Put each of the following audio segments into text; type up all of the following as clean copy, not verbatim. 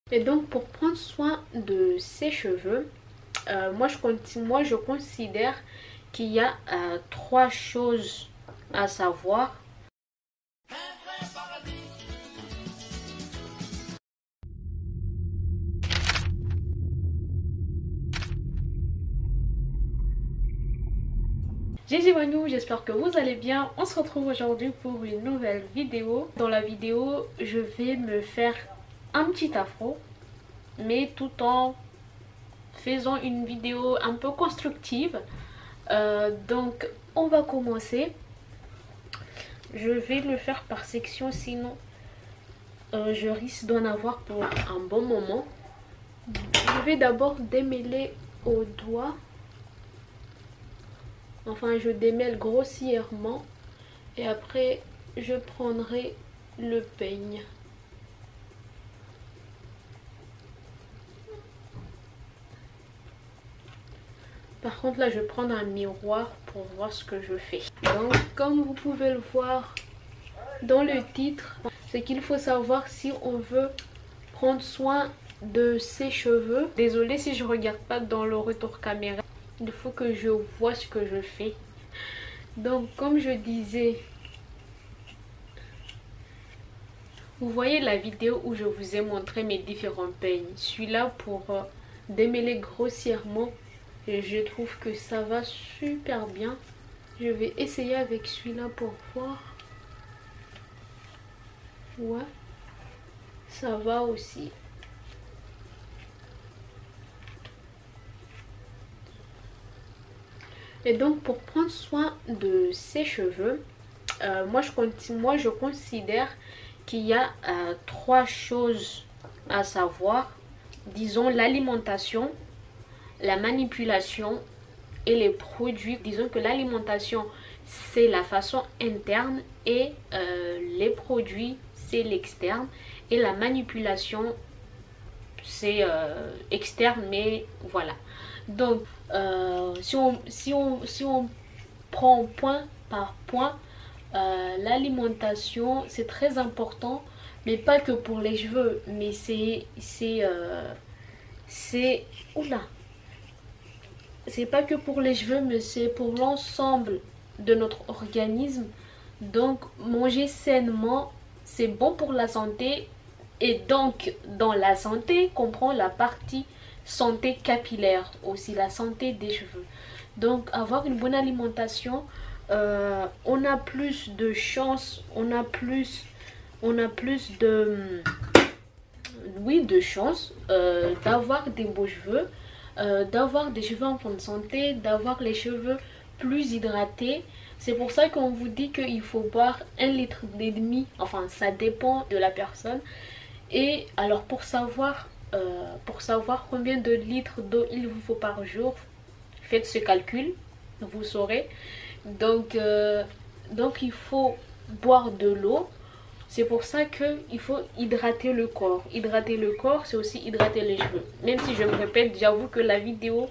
Et donc pour prendre soin de ses cheveux, moi je considère qu'il y a trois choses à savoir. Gigi Wagnou, j'espère que vous allez bien. On se retrouve aujourd'hui pour une nouvelle vidéo. Dans la vidéo, je vais me faire un petit afro, mais tout en faisant une vidéo un peu constructive. Donc on va commencer. Je vais le faire par section, sinon je risque d'en avoir pour un bon moment. Je vais d'abord démêler au doigt. Enfin, je démêle grossièrement et après je prendrai le peigne. Par contre là je vais prendre un miroir pour voir ce que je fais. Donc comme vous pouvez le voir dans le titre, c'est qu'il faut savoir si on veut prendre soin de ses cheveux. Désolée si je regarde pas dans le retour caméra, il faut que je vois ce que je fais. Donc comme je disais, vous voyez la vidéo où je vous ai montré mes différents peignes. Celui-là pour démêler grossièrement, et je trouve que ça va super bien. Je vais essayer avec celui-là pour voir. Ouais, ça va aussi. Et donc pour prendre soin de ses cheveux, moi je considère qu'il y a trois choses à savoir. Disons l'alimentation, la manipulation et les produits. Disons que l'alimentation c'est la façon interne et les produits c'est l'externe, et la manipulation c'est externe, mais voilà. Donc si on prend point par point, l'alimentation c'est très important, mais pas que pour les cheveux, mais c'est pas que pour les cheveux, mais c'est pour l'ensemble de notre organisme. Donc manger sainement c'est bon pour la santé, et donc dans la santé comprend la partie santé capillaire, aussi la santé des cheveux. Donc avoir une bonne alimentation, on a plus de chance, on a plus de chance d'avoir des beaux cheveux, d'avoir des cheveux en bonne santé, d'avoir les cheveux plus hydratés. C'est pour ça qu'on vous dit qu'il faut boire 1,5 litre. Enfin ça dépend de la personne. Et alors pour savoir combien de litres d'eau il vous faut par jour, faites ce calcul, vous saurez. Donc il faut boire de l'eau. C'est pour ça qu'il faut hydrater le corps. Hydrater le corps, c'est aussi hydrater les cheveux. Même si je me répète, j'avoue que la vidéo,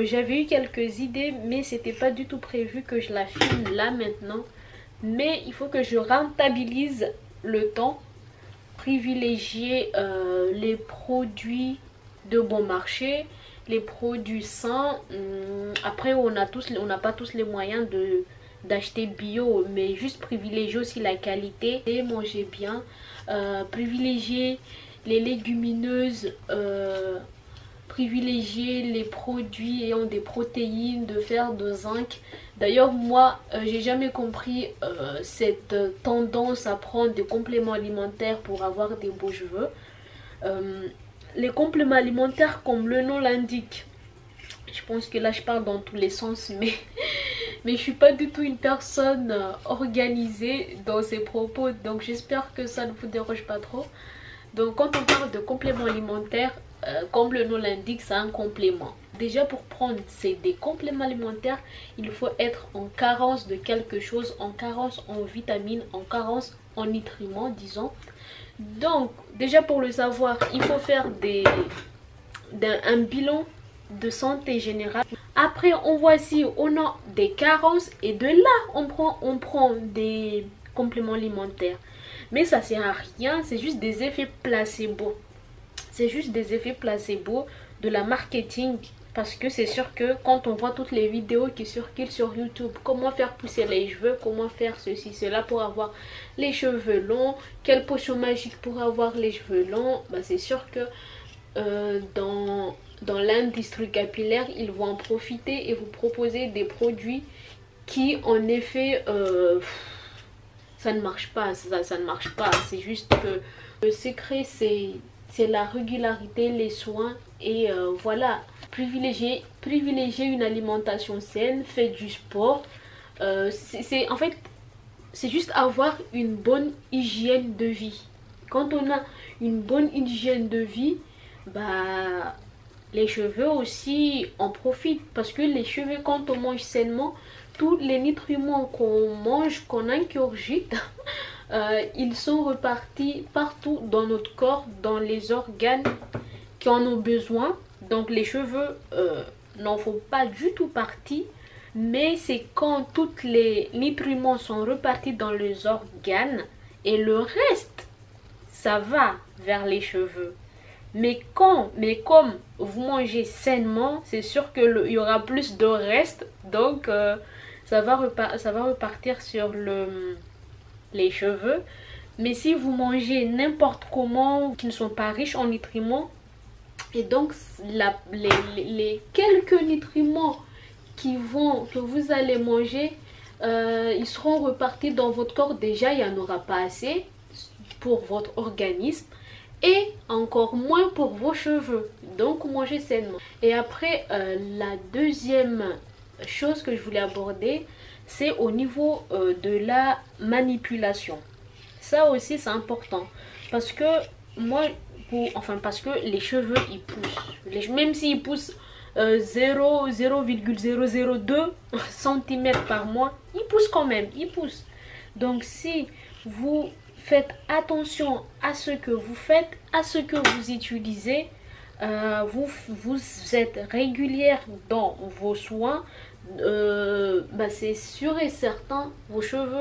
j'avais eu quelques idées, mais c'était pas du tout prévu que je la filme là maintenant. Mais il faut que je rentabilise le temps, privilégier les produits de bon marché, les produits sains. Après on n'a pas tous les moyens d'acheter bio, mais juste privilégier aussi la qualité et manger bien, privilégier les légumineuses, privilégier les produits ayant des protéines, de fer, de zinc. D'ailleurs moi j'ai jamais compris cette tendance à prendre des compléments alimentaires pour avoir des beaux cheveux. Les compléments alimentaires, comme le nom l'indique, je pense que là je parle dans tous les sens, mais je suis pas du tout une personne organisée dans ces propos, donc j'espère que ça ne vous dérange pas trop. Donc quand on parle de compléments alimentaires, comme le nom l'indique, c'est un complément. Déjà pour prendre des compléments alimentaires, il faut être en carence de quelque chose, en carence en vitamines, en carence en nutriments, disons. Donc déjà pour le savoir, il faut faire un bilan de santé générale. Après on voit si on a des carences, et de là on prend des compléments alimentaires. Mais ça sert à rien, c'est juste des effets placebo. C'est juste des effets placebo, de la marketing. Parce que c'est sûr que quand on voit toutes les vidéos qui circulent sur YouTube, comment faire pousser les cheveux, comment faire ceci, cela pour avoir les cheveux longs, quelle potion magique pour avoir les cheveux longs, bah c'est sûr que dans l'industrie capillaire, ils vont en profiter et vous proposer des produits qui en effet ça ne marche pas, ça ne marche pas. C'est juste que le secret c'est la régularité, les soins et voilà. Privilégier une alimentation saine, faites du sport. En fait, c'est juste avoir une bonne hygiène de vie. Quand on a une bonne hygiène de vie, bah les cheveux aussi en profitent. Parce que les cheveux, quand on mange sainement, tous les nutriments qu'on mange, qu'on ingurgite, ils sont repartis partout dans notre corps, dans les organes qui en ont besoin. Donc les cheveux n'en font pas du tout partie, mais c'est quand tous les nutriments sont repartis dans les organes et le reste, ça va vers les cheveux. Mais comme vous mangez sainement, c'est sûr qu'il y aura plus de reste, donc ça va repartir sur les cheveux. Mais si vous mangez n'importe comment, qui ne sont pas riches en nutriments, et donc les quelques nutriments que vous allez manger, ils seront repartis dans votre corps. Déjà, il n'y en aura pas assez pour votre organisme et encore moins pour vos cheveux. Donc, mangez sainement. Et après, la deuxième chose que je voulais aborder, c'est au niveau de la manipulation. Ça aussi, c'est important. Parce que moi... parce que les cheveux ils poussent, même s'ils poussent 0,002 cm par mois, ils poussent quand même, ils poussent. Donc si vous faites attention à ce que vous faites, à ce que vous utilisez, vous êtes régulière dans vos soins, c'est sûr et certain, vos cheveux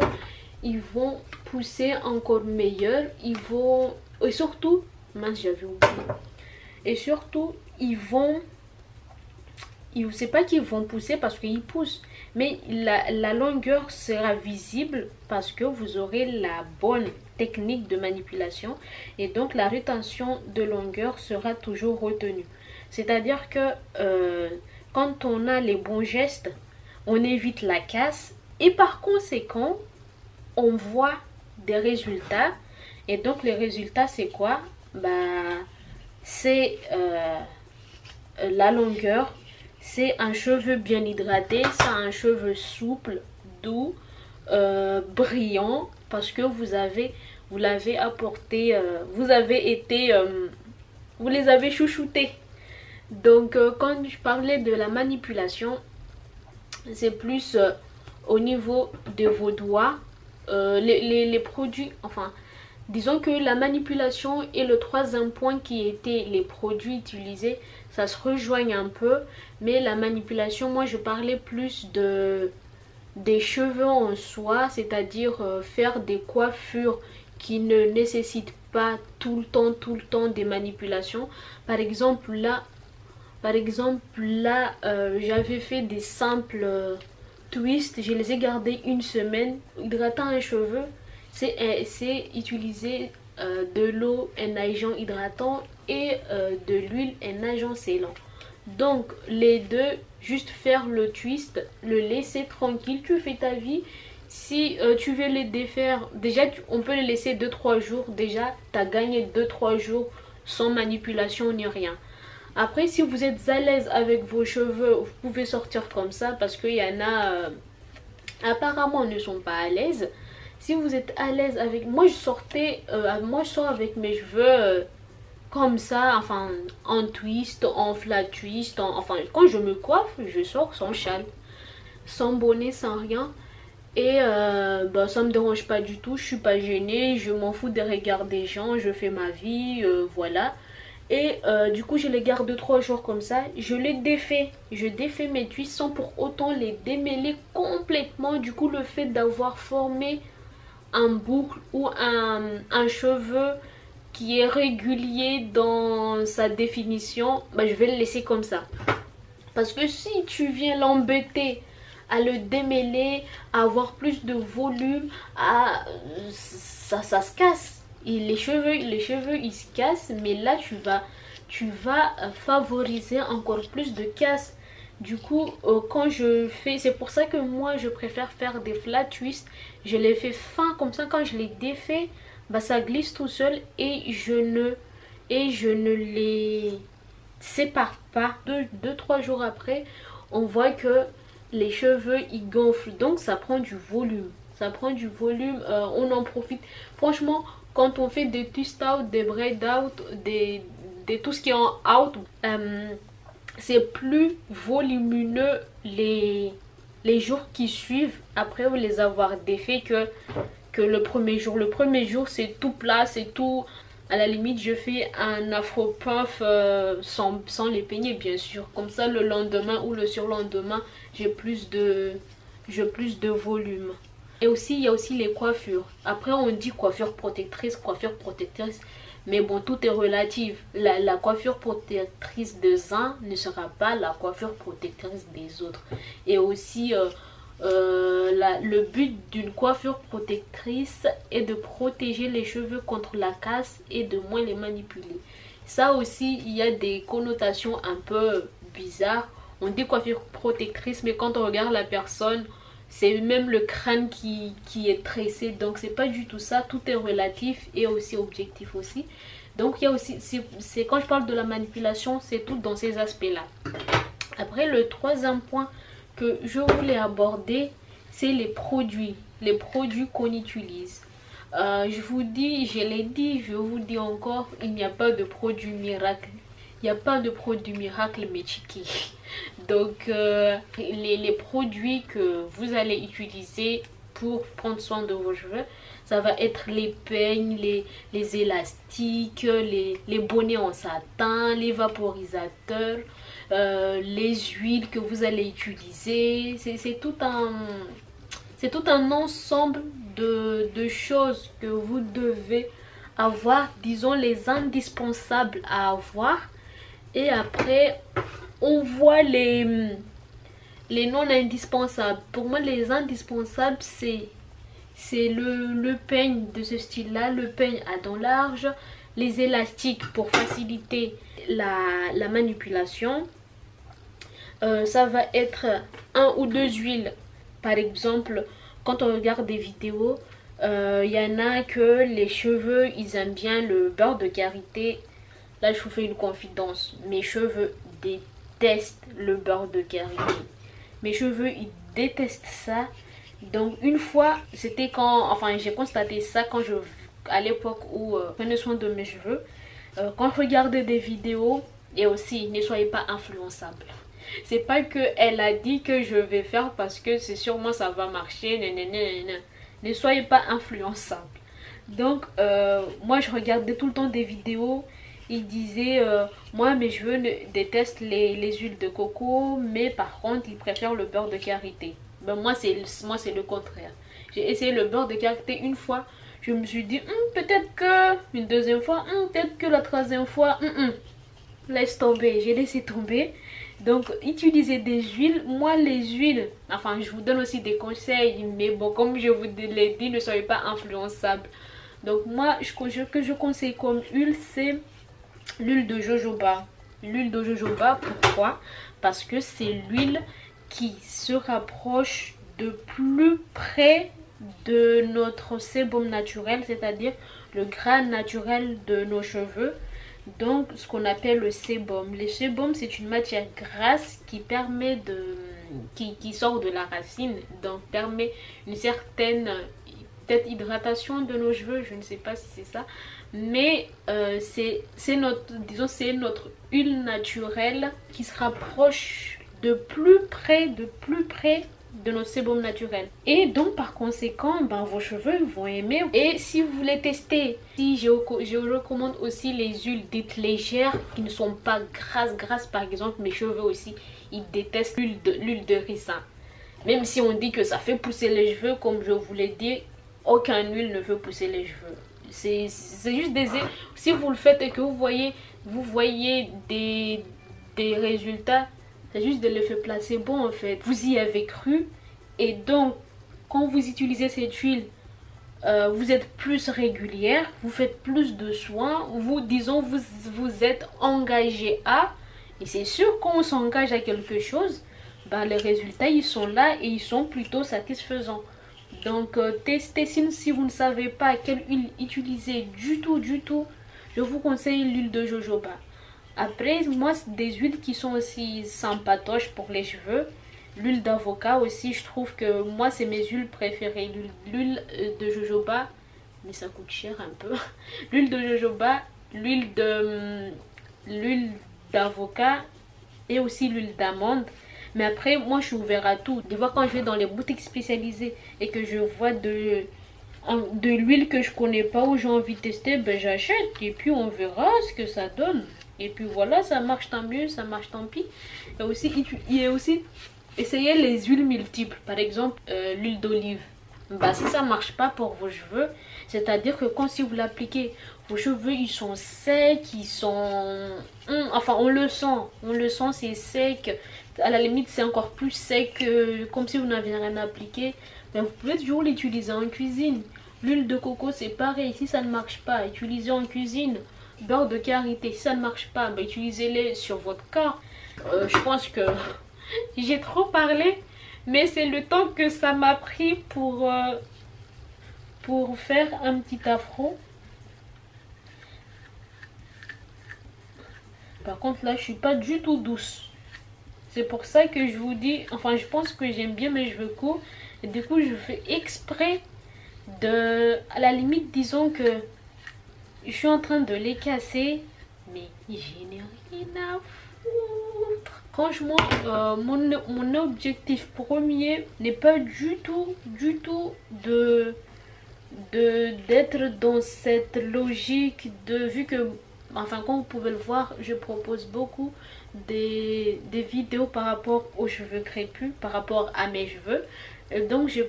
ils vont pousser encore meilleur, ils vont, et surtout, mince, j'avais oublié. Et surtout, c'est pas qu'ils vont pousser parce qu'ils poussent, mais la longueur sera visible parce que vous aurez la bonne technique de manipulation et donc la rétention de longueur sera toujours retenue. C'est-à-dire que quand on a les bons gestes, on évite la casse et par conséquent, on voit des résultats. Et donc les résultats, c'est quoi? C'est la longueur, c'est un cheveu bien hydraté, c'est un cheveu souple, doux, brillant, parce que vous l'avez apporté, vous les avez chouchoutés. Donc quand je parlais de la manipulation, c'est plus au niveau de vos doigts, les produits, enfin disons que la manipulation et le troisième point qui était les produits utilisés, ça se rejoigne un peu. Mais la manipulation, moi je parlais plus des cheveux en soi, c'est-à-dire faire des coiffures qui ne nécessitent pas tout le temps des manipulations. Par exemple là, j'avais fait des simples twists, je les ai gardés une semaine, hydratant un cheveu. C'est utiliser de l'eau, un agent hydratant et de l'huile, un agent scellant. Donc les deux, juste faire le twist, le laisser tranquille, tu fais ta vie. Si tu veux les défaire, déjà on peut les laisser 2-3 jours. Déjà tu as gagné 2-3 jours sans manipulation ni rien. Après, si vous êtes à l'aise avec vos cheveux, vous pouvez sortir comme ça parce qu'il y en a apparemment ne sont pas à l'aise. Si vous êtes à l'aise avec... Moi je sors avec mes cheveux comme ça, enfin en twist, en flat twist, enfin quand je me coiffe, je sors sans châle, sans bonnet, sans rien. Et ça me dérange pas du tout, je suis pas gênée, je m'en fous des regards des gens, je fais ma vie, voilà. Et du coup je les garde 2-3 jours comme ça, je les défais, je défais mes twists sans pour autant les démêler complètement. Du coup le fait d'avoir formé un boucle ou un cheveu qui est régulier dans sa définition, bah, je vais le laisser comme ça. Parce que si tu viens l'embêter à le démêler, à avoir plus de volume, ça se casse. Et les cheveux ils se cassent, mais là tu vas favoriser encore plus de casse. Du coup, quand je fais, c'est pour ça que moi je préfère faire des flat twists. Je les fais fins comme ça, quand je les défais, bah ça glisse tout seul et je ne les sépare pas. 2-3 jours après, on voit que les cheveux ils gonflent, donc ça prend du volume. Ça prend du volume, on en profite. Franchement, quand on fait des twist out, des braid out, des tout ce qui est en out, c'est plus volumineux les jours qui suivent après les avoir défaits que le premier jour. Le premier jour c'est tout plat, c'est tout. À la limite je fais un afro puff sans les peigner bien sûr. Comme ça le lendemain ou le surlendemain j'ai plus de volume. Et aussi il y a aussi les coiffures. Après on dit coiffure protectrice, mais bon, tout est relatif. La coiffure protectrice des uns ne sera pas la coiffure protectrice des autres. Et aussi, le but d'une coiffure protectrice est de protéger les cheveux contre la casse et de moins les manipuler. Ça aussi, il y a des connotations un peu bizarres. On dit coiffure protectrice, mais quand on regarde la personne, c'est même le crâne qui est tressé. Donc c'est pas du tout ça, tout est relatif et aussi objectif aussi. Donc il y a aussi, c'est quand je parle de la manipulation, c'est tout dans ces aspects là. Après le troisième point que je voulais aborder, c'est les produits qu'on utilise. Je vous dis, je l'ai dit, je vous dis encore, il n'y a pas de produit miracle. Il n'y a pas de produit miracle Mechiki. Donc les produits que vous allez utiliser pour prendre soin de vos cheveux, ça va être les peignes, les élastiques, les bonnets en satin, les vaporisateurs, les huiles que vous allez utiliser. C'est tout un ensemble de choses que vous devez avoir, disons les indispensables à avoir. Et après on voit les non indispensables. Pour moi les indispensables c'est le peigne de ce style là, le peigne à dents larges, les élastiques pour faciliter la manipulation, ça va être 1 ou 2 huiles. Par exemple quand on regarde des vidéos, y en a que les cheveux ils aiment bien le beurre de karité. Là je vous fais une confidence, mes cheveux détestent le beurre de karité. Mes cheveux ils détestent ça. Donc une fois, c'était quand, enfin j'ai constaté ça quand à l'époque où je prenais soin de mes cheveux. Quand je regardais des vidéos, et aussi ne soyez pas influençable. C'est pas que elle a dit que je vais faire parce que c'est sûrement ça va marcher. Ne soyez pas influençable. Donc moi je regardais tout le temps des vidéos. Il disait moi mes cheveux détestent les huiles de coco, mais par contre ils préfèrent le beurre de karité. Ben moi c'est le contraire. J'ai essayé le beurre de karité une fois, je me suis dit peut-être que une deuxième fois, peut-être que la troisième fois, laisse tomber, j'ai laissé tomber. Donc utilisez des huiles. Moi les huiles, enfin je vous donne aussi des conseils, mais bon comme je vous l'ai dit, ne soyez pas influençable. Donc moi ce que je conseille comme huile, c'est l'huile de jojoba. L'huile de jojoba, pourquoi? Parce que c'est l'huile qui se rapproche de plus près de notre sébum naturel, c'est-à-dire le gras naturel de nos cheveux. Donc ce qu'on appelle le sébum. Le sébum c'est une matière grasse qui permet qui sort de la racine, donc permet une certaine peut-être hydratation de nos cheveux, je ne sais pas si c'est ça. Mais c'est notre huile naturelle qui se rapproche de plus près de notre sébum naturel. Et donc par conséquent, vos cheveux vont aimer. Et si vous voulez tester, je recommande aussi les huiles dites légères qui ne sont pas grasses. Par exemple, mes cheveux aussi, ils détestent l'huile de ricin. Même si on dit que ça fait pousser les cheveux, comme je vous l'ai dit, aucune huile ne fait pousser les cheveux. C'est juste des... Si vous le faites et que vous voyez des résultats, c'est juste de l'effet placebo en fait. Vous y avez cru et donc quand vous utilisez cette huile, vous êtes plus régulière, vous faites plus de soins, vous êtes engagé à, et c'est sûr quand on s'engage à quelque chose, ben, les résultats ils sont là et ils sont plutôt satisfaisants. Donc testez, si vous ne savez pas quelle huile utiliser du tout, je vous conseille l'huile de jojoba. Après, moi, c'est des huiles qui sont aussi sympatoches pour les cheveux. L'huile d'avocat aussi, je trouve que moi, c'est mes huiles préférées. L'huile de jojoba, mais ça coûte cher un peu. L'huile de jojoba, l'huile d'avocat et aussi l'huile d'amande. Mais après, moi, je suis ouverte à tout. Des fois, quand je vais dans les boutiques spécialisées et que je vois de l'huile que je connais pas ou j'ai envie de tester, ben j'achète. Et puis, on verra ce que ça donne. Et puis voilà, ça marche tant mieux, ça marche tant pis. Il y a aussi essayer les huiles multiples. Par exemple, l'huile d'olive. Bah, si ça marche pas pour vos cheveux, c'est-à-dire que quand si vous l'appliquez, vos cheveux ils sont secs, ils sont... enfin, on le sent, c'est sec. À la limite, c'est encore plus sec, comme si vous n'aviez rien appliqué. Ben, vous pouvez toujours l'utiliser en cuisine. L'huile de coco, c'est pareil. Si ça ne marche pas, utilisez en cuisine. Beurre de karité, si ça ne marche pas, ben, utilisez-les sur votre corps. Je pense que j'ai trop parlé, mais c'est le temps que ça m'a pris pour faire un petit afro. Par contre là, je suis pas du tout douce. C'est pour ça que je vous dis, enfin je pense que j'aime bien mes cheveux courts. Et du coup, je fais exprès de... À la limite, disons que je suis en train de les casser, mais je n'ai rien à foutre. Franchement, mon objectif premier n'est pas du tout d'être dans cette logique de... Vu que, enfin, comme vous pouvez le voir, je propose beaucoup des vidéos par rapport aux cheveux crépus, par rapport à mes cheveux. Donc, je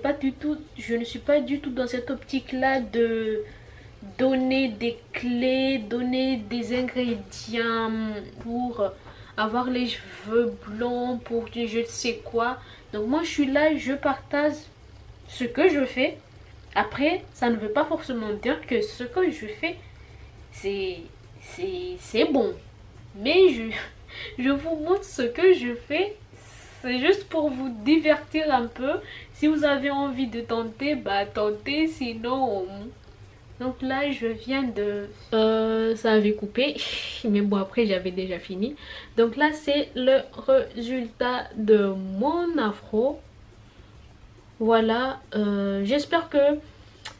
ne suis pas du tout dans cette optique-là de donner des clés, donner des ingrédients pour avoir les cheveux blonds, pour je ne sais quoi. Donc moi je suis là, je partage ce que je fais. Après, ça ne veut pas forcément dire que ce que je fais c'est bon. Mais je vous montre ce que je fais. C'est juste pour vous divertir un peu. Si vous avez envie de tenter, bah tentez, sinon... Donc là, je viens de... ça avait coupé, mais bon, après, j'avais déjà fini. Donc là, c'est le résultat de mon afro. Voilà, j'espère que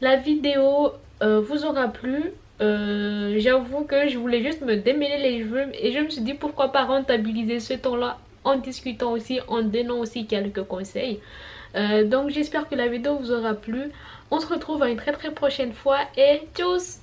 la vidéo vous aura plu. J'avoue que je voulais juste me démêler les cheveux et je me suis dit pourquoi pas rentabiliser ce temps-là en discutant aussi, en donnant aussi quelques conseils. Donc j'espère que la vidéo vous aura plu. On se retrouve à une très prochaine fois et tchuss!